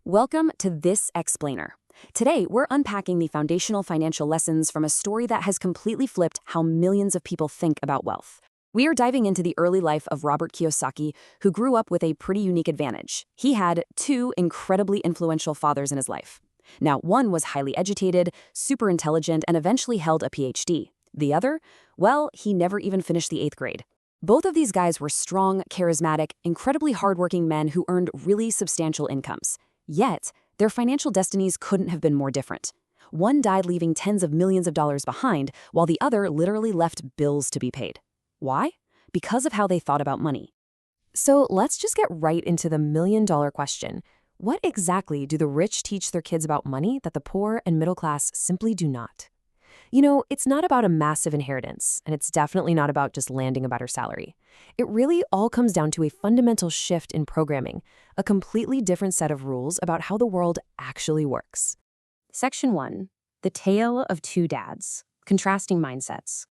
Welcome to This Explainer. Today, we're unpacking the foundational financial lessons from a story that has completely flipped how millions of people think about wealth. We are diving into the early life of Robert Kiyosaki, who grew up with a pretty unique advantage. He had two incredibly influential fathers in his life. Now, one was highly educated, super intelligent, and eventually held a PhD. The other? Well, he never even finished the 8th grade. Both of these guys were strong, charismatic, incredibly hardworking men who earned really substantial incomes. Yet, their financial destinies couldn't have been more different. One died leaving tens of millions of dollars behind, while the other literally left bills to be paid. Why? Because of how they thought about money. So let's just get right into the million-dollar question. What exactly do the rich teach their kids about money that the poor and middle class simply do not? You know, it's not about a massive inheritance, and it's definitely not about just landing a better salary. It really all comes down to a fundamental shift in programming, a completely different set of rules about how the world actually works. Section 1. The Tale of Two Dads. Contrasting Mindsets.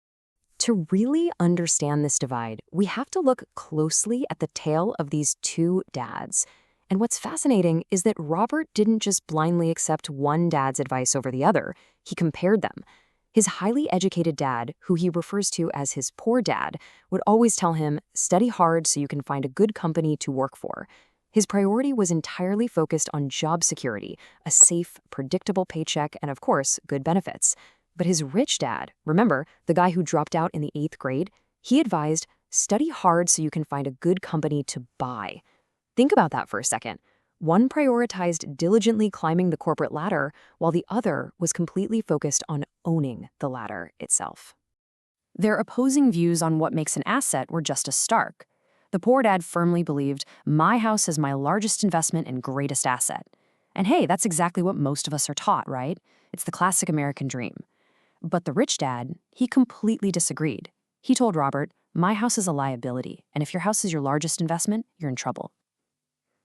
To really understand this divide, we have to look closely at the tale of these two dads. And what's fascinating is that Robert didn't just blindly accept one dad's advice over the other, he compared them. His highly educated dad, who he refers to as his poor dad, would always tell him, study hard so you can find a good company to work for. His priority was entirely focused on job security, a safe, predictable paycheck, and of course, good benefits. But his rich dad, remember, the guy who dropped out in the 8th grade, he advised, study hard so you can find a good company to buy. Think about that for a second. One prioritized diligently climbing the corporate ladder, while the other was completely focused on owning the ladder itself. Their opposing views on what makes an asset were just as stark. The poor dad firmly believed, my house is my largest investment and greatest asset. And hey, that's exactly what most of us are taught, right? It's the classic American dream. But the rich dad, he completely disagreed. He told Robert, my house is a liability, and if your house is your largest investment, you're in trouble.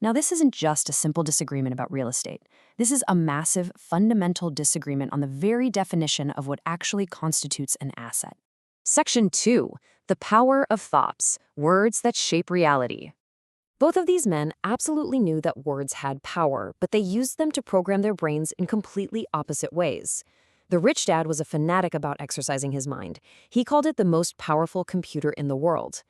Now, this isn't just a simple disagreement about real estate. This is a massive, fundamental disagreement on the very definition of what actually constitutes an asset. Section 2. The Power of Thoughts, Words that Shape Reality. Both of these men absolutely knew that words had power, but they used them to program their brains in completely opposite ways. The rich dad was a fanatic about exercising his mind. He called it the most powerful computer in the world.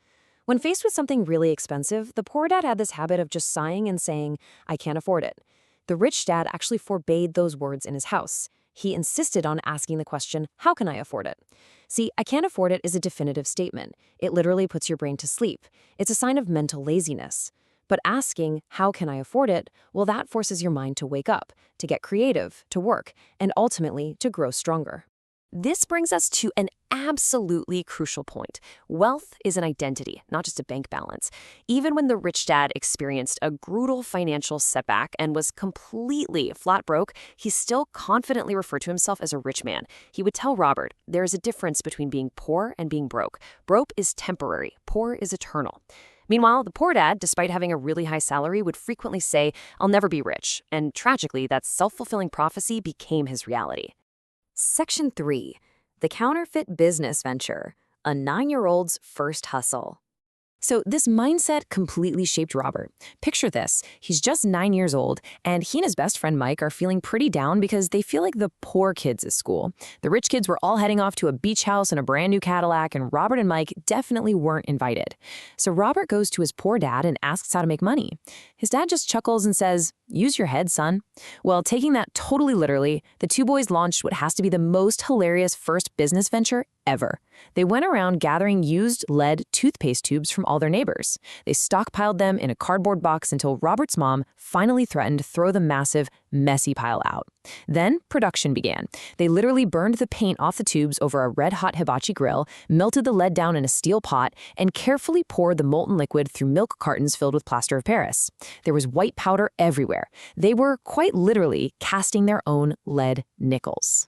When faced with something really expensive, the poor dad had this habit of just sighing and saying, I can't afford it. The rich dad actually forbade those words in his house. He insisted on asking the question, how can I afford it? See, I can't afford it is a definitive statement. It literally puts your brain to sleep. It's a sign of mental laziness. But asking, how can I afford it? Well, that forces your mind to wake up, to get creative, to work, and ultimately to grow stronger. This brings us to an absolutely crucial point. Wealth is an identity, not just a bank balance. Even when the rich dad experienced a brutal financial setback and was completely flat broke, he still confidently referred to himself as a rich man. He would tell Robert, there is a difference between being poor and being broke. Broke is temporary, poor is eternal. Meanwhile, the poor dad, despite having a really high salary, would frequently say, I'll never be rich. And tragically, that self-fulfilling prophecy became his reality. Section 3. The Counterfeit Business Venture, a 9-year-old's first hustle. So this mindset completely shaped Robert. Picture this. He's just 9 years old, and he and his best friend Mike are feeling pretty down because they feel like the poor kids at school. The rich kids were all heading off to a beach house and a brand new Cadillac, and Robert and Mike definitely weren't invited. So Robert goes to his poor dad and asks how to make money. His dad just chuckles and says, use your head, son. Well, taking that totally literally, the two boys launched what has to be the most hilarious first business venture ever. They went around gathering used lead toothpaste tubes from all their neighbors. They stockpiled them in a cardboard box until Robert's mom finally threatened to throw the massive, messy pile out. Then production began. They literally burned the paint off the tubes over a red-hot hibachi grill, melted the lead down in a steel pot, and carefully poured the molten liquid through milk cartons filled with plaster of Paris. There was white powder everywhere. They were, quite literally, casting their own lead nickels.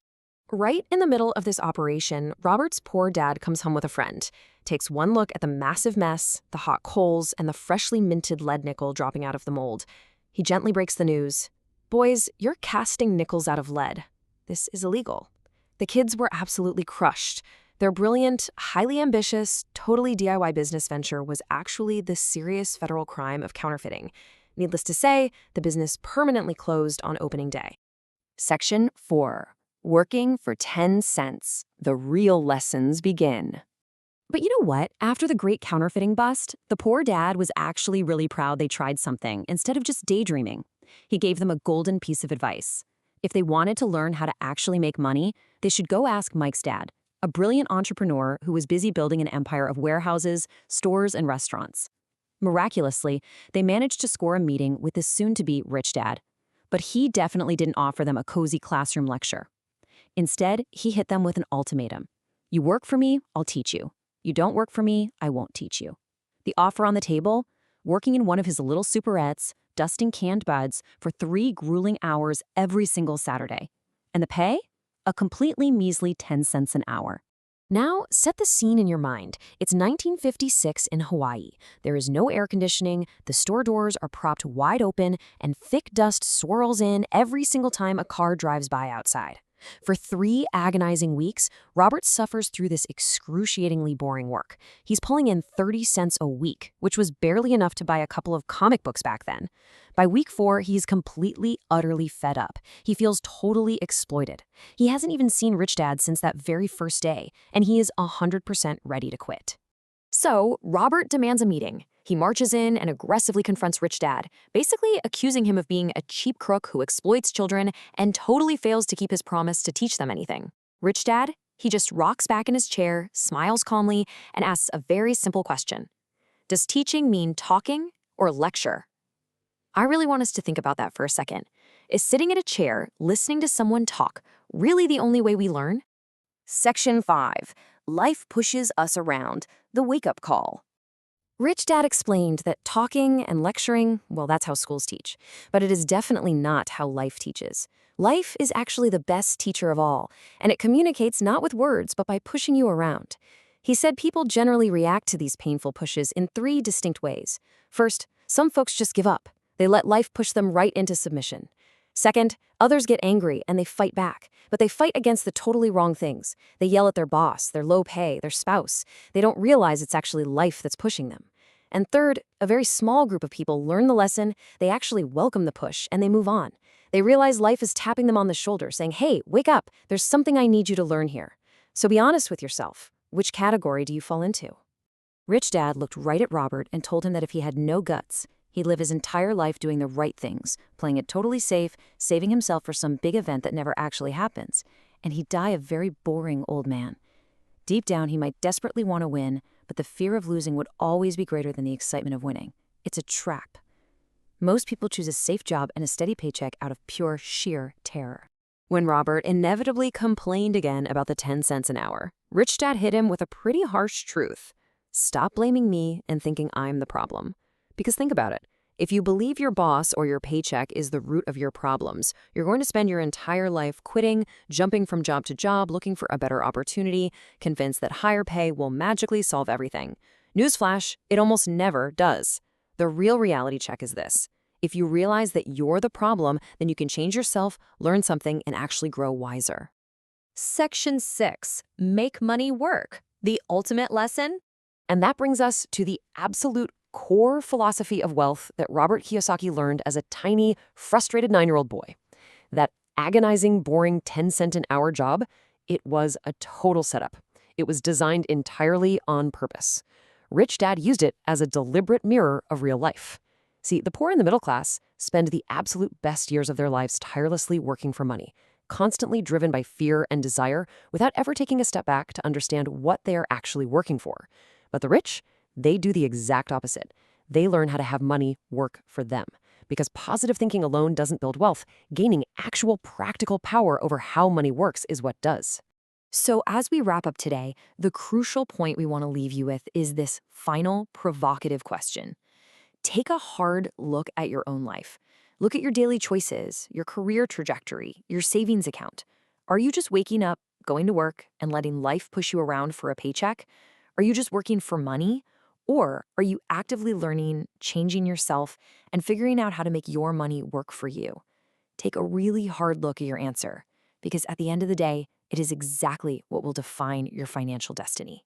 Right in the middle of this operation, Robert's poor dad comes home with a friend, takes one look at the massive mess, the hot coals, and the freshly minted lead nickel dropping out of the mold. He gently breaks the news. Boys, you're casting nickels out of lead. This is illegal. The kids were absolutely crushed. Their brilliant, highly ambitious, totally DIY business venture was actually the serious federal crime of counterfeiting. Needless to say, the business permanently closed on opening day. Section 4. Working for 10 cents. The real lessons begin. But you know what? After the great counterfeiting bust, the poor dad was actually really proud they tried something instead of just daydreaming. He gave them a golden piece of advice. If they wanted to learn how to actually make money, they should go ask Mike's dad, a brilliant entrepreneur who was busy building an empire of warehouses, stores, and restaurants. Miraculously, they managed to score a meeting with this soon-to-be rich dad. But he definitely didn't offer them a cozy classroom lecture. Instead, he hit them with an ultimatum. You work for me, I'll teach you. You don't work for me, I won't teach you. The offer on the table? Working in one of his little superettes, dusting canned buds for 3 grueling hours every single Saturday. And the pay? A completely measly 10 cents an hour. Now, set the scene in your mind. It's 1956 in Hawaii. There is no air conditioning, the store doors are propped wide open, and thick dust swirls in every single time a car drives by outside. For 3 agonizing weeks, Robert suffers through this excruciatingly boring work. He's pulling in 30 cents a week, which was barely enough to buy a couple of comic books back then. By week 4, he's completely, utterly fed up. He feels totally exploited. He hasn't even seen Rich Dad since that very first day, and he is 100% ready to quit. So, Robert demands a meeting. He marches in and aggressively confronts Rich Dad, basically accusing him of being a cheap crook who exploits children and totally fails to keep his promise to teach them anything. Rich Dad, he just rocks back in his chair, smiles calmly, and asks a very simple question. Does teaching mean talking or lecture? I really want us to think about that for a second. Is sitting in a chair, listening to someone talk, really the only way we learn? Section 5. Life pushes us around. The wake-up call. Rich Dad explained that talking and lecturing, well, that's how schools teach. But it is definitely not how life teaches. Life is actually the best teacher of all, and it communicates not with words, but by pushing you around. He said people generally react to these painful pushes in 3 distinct ways. First, some folks just give up. They let life push them right into submission. Second, others get angry and they fight back, but they fight against the totally wrong things. They yell at their boss, their low pay, their spouse. They don't realize it's actually life that's pushing them. And third, a very small group of people learn the lesson, they actually welcome the push, and they move on. They realize life is tapping them on the shoulder, saying, hey, wake up, there's something I need you to learn here. So be honest with yourself. Which category do you fall into? Rich Dad looked right at Robert and told him that if he had no guts, he'd live his entire life doing the right things, playing it totally safe, saving himself for some big event that never actually happens, and he'd die a very boring old man. Deep down, he might desperately want to win, but the fear of losing would always be greater than the excitement of winning. It's a trap. Most people choose a safe job and a steady paycheck out of pure, sheer terror. When Robert inevitably complained again about the 10 cents an hour, Rich Dad hit him with a pretty harsh truth. Stop blaming me and thinking I'm the problem. Because think about it. If you believe your boss or your paycheck is the root of your problems, you're going to spend your entire life quitting, jumping from job to job, looking for a better opportunity, convinced that higher pay will magically solve everything. Newsflash, it almost never does. The real reality check is this. If you realize that you're the problem, then you can change yourself, learn something, and actually grow wiser. Section 6. Make money work. The ultimate lesson? And that brings us to the absolute core philosophy of wealth that Robert Kiyosaki learned as a tiny, frustrated 9-year-old boy. That agonizing, boring 10-cent-an-hour job, it was a total setup. It was designed entirely on purpose. Rich Dad used it as a deliberate mirror of real life. See, the poor and the middle class spend the absolute best years of their lives tirelessly working for money, constantly driven by fear and desire without ever taking a step back to understand what they are actually working for. But the rich, they do the exact opposite. They learn how to have money work for them. Because positive thinking alone doesn't build wealth, gaining actual practical power over how money works is what does. So as we wrap up today, the crucial point we want to leave you with is this final provocative question. Take a hard look at your own life. Look at your daily choices, your career trajectory, your savings account. Are you just waking up, going to work, and letting life push you around for a paycheck? Are you just working for money? Or are you actively learning, changing yourself, and figuring out how to make your money work for you? Take a really hard look at your answer, because at the end of the day, it is exactly what will define your financial destiny.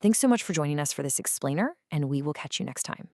Thanks so much for joining us for this explainer, and we will catch you next time.